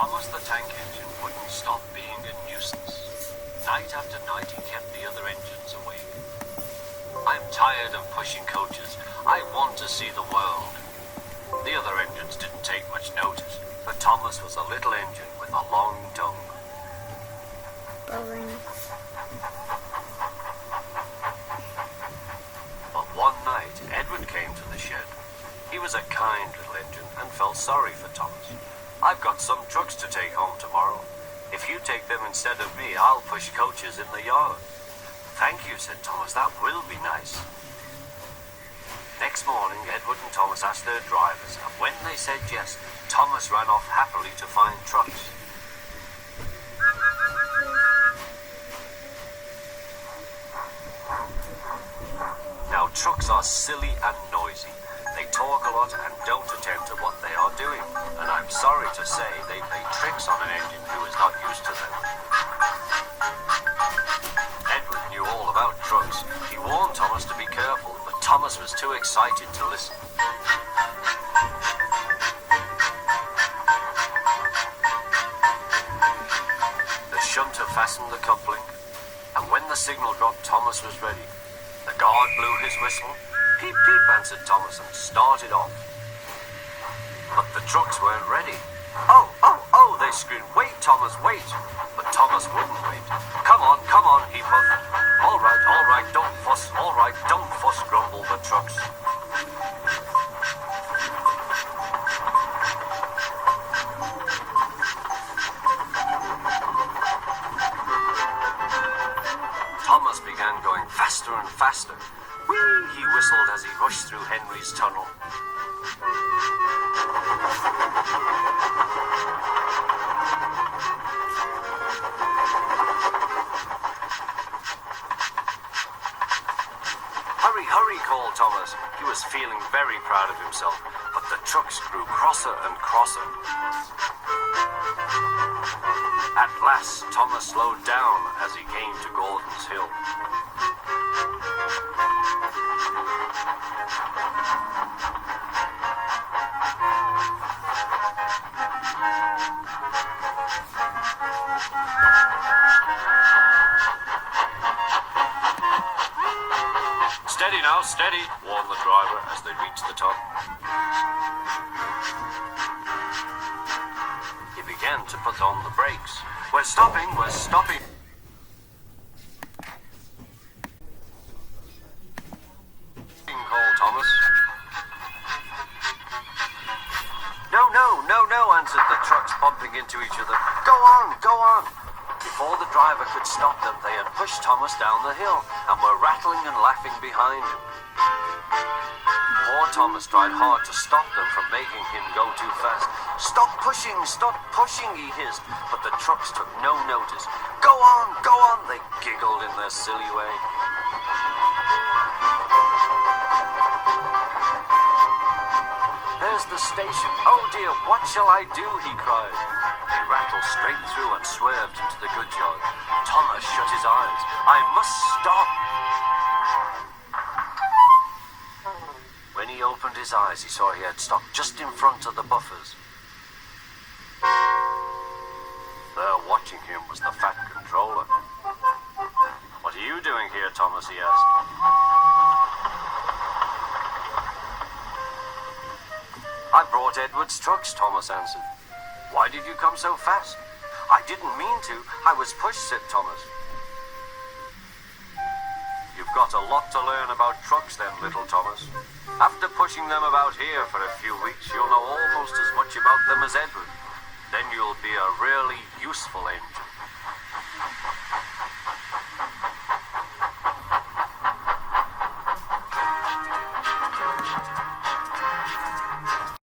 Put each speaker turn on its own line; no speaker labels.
Thomas the Tank Engine wouldn't stop being a nuisance. Night after night he kept the other engines awake. I'm tired of pushing coaches. I want to see the world. The other engines didn't take much notice, but Thomas was a little engine with a long tongue.
Boring.
But one night, Edward came to the shed. He was a kind little engine and felt sorry for Thomas. I've got some trucks to take home tomorrow. If you take them instead of me, I'll push coaches in the yard. Thank you, said Thomas. That will be nice. Next morning, Edward and Thomas asked their drivers, and when they said yes, Thomas ran off happily to find trucks. Now, trucks are silly and noisy. They talk a lot and don't attend to what they are doing. And I'm sorry to say they play tricks on an engine who is not used to them. Edward knew all about trucks. He warned Thomas to be careful, but Thomas was too excited to listen. The shunter fastened the coupling, and when the signal dropped, Thomas was ready. The guard blew his whistle. Peep, peep, answered Thomas and started off. But the trucks weren't ready. Oh, oh, oh, they screamed, wait, Thomas, wait. But Thomas wouldn't wait. Come on, he puffed. All right, don't fuss, grumbled the trucks. Thomas began going faster and faster. Whee! He whistled as he rushed through Henry's tunnel. Hurry, hurry, called Thomas. He was feeling very proud of himself, but the trucks grew crosser and crosser. At last, Thomas slowed down as he came to Gordon's Hill. Steady now, steady, warned the driver as they reached the top. He began to put on the brakes. We're stopping, called Thomas. No, answered the trucks, bumping into each other. Go on. Before the driver could stop them, they had pushed Thomas down the hill and were rattling and laughing behind him. Poor Thomas tried hard to stop them from making him go too fast. Stop pushing, he hissed, but the trucks took no notice. Go on, they giggled in their silly way. There's the station. Oh dear, what shall I do? He cried. They rattled straight through and swerved into the goods yard. Thomas shut his eyes. I must stop. When he opened his eyes, he saw he had stopped just in front of the buffers. There watching him was the fat controller. What are you doing here, Thomas? He asked. I brought Edward's trucks, Thomas answered. Why did you come so fast? I didn't mean to. I was pushed, said Thomas. You've got a lot to learn about trucks then, little Thomas. After pushing them about here for a few weeks, you'll know almost as much about them as Edward. Then you'll be a really useful engine.